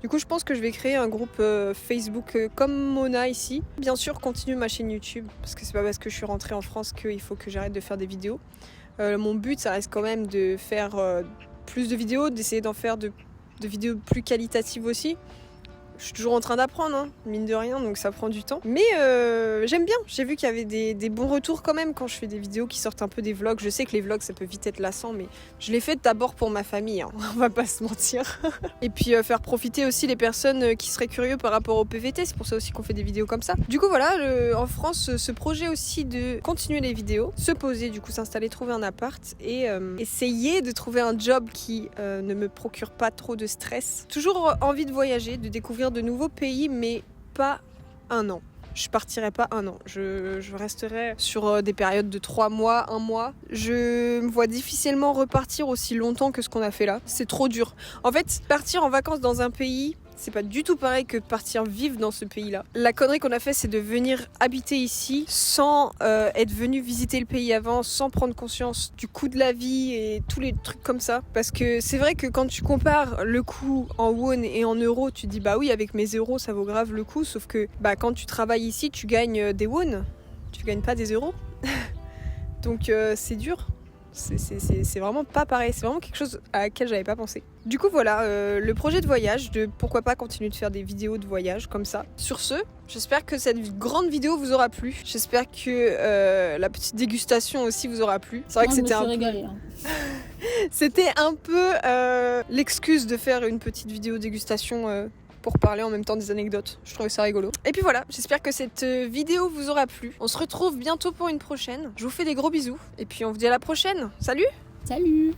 Du coup, je pense que je vais créer un groupe Facebook comme Mona ici. Bien sûr, continuer ma chaîne YouTube, parce que c'est pas parce que je suis rentrée en France qu'il faut que j'arrête de faire des vidéos. Mon but, ça reste quand même de faire plus de vidéos, d'essayer d'en faire de vidéos plus qualitatives aussi. Je suis toujours en train d'apprendre, mine de rien, donc ça prend du temps. Mais j'aime bien. J'ai vu qu'il y avait des bons retours quand même quand je fais des vidéos qui sortent un peu des vlogs. Je sais que les vlogs, ça peut vite être lassant, mais je l'ai fait d'abord pour ma famille, on va pas se mentir. Et puis faire profiter aussi les personnes qui seraient curieux par rapport au PVT. C'est pour ça aussi qu'on fait des vidéos comme ça. Du coup, voilà, en France, ce projet aussi de continuer les vidéos, se poser, du coup s'installer, trouver un appart et essayer de trouver un job qui ne me procure pas trop de stress. Toujours envie de voyager, de découvrir de nouveaux pays, mais pas 1 an. Je partirai pas 1 an. Je resterai sur des périodes de 3 mois, 1 mois. Je me vois difficilement repartir aussi longtemps que ce qu'on a fait là. C'est trop dur. En fait, partir en vacances dans un pays, c'est pas du tout pareil que partir vivre dans ce pays-là. La connerie qu'on a fait, c'est de venir habiter ici sans être venu visiter le pays avant, sans prendre conscience du coût de la vie et tous les trucs comme ça. Parce que c'est vrai que quand tu compares le coût en won et en euros, tu te dis bah oui, avec mes euros, ça vaut grave le coup. Sauf que quand tu travailles ici, tu gagnes des won, tu gagnes pas des euros. Donc c'est dur. C'est vraiment pas pareil, c'est vraiment quelque chose à laquelle j'avais pas pensé. Du coup voilà, le projet de voyage, de pourquoi pas continuer de faire des vidéos de voyage comme ça. Sur ce, j'espère que cette grande vidéo vous aura plu. J'espère que la petite dégustation aussi vous aura plu. C'est vrai que c'était c'était un peu l'excuse de faire une petite vidéo dégustation pour parler en même temps des anecdotes. Je trouvais ça rigolo. Et puis voilà, j'espère que cette vidéo vous aura plu. On se retrouve bientôt pour une prochaine. Je vous fais des gros bisous. Et puis on vous dit à la prochaine. Salut! Salut!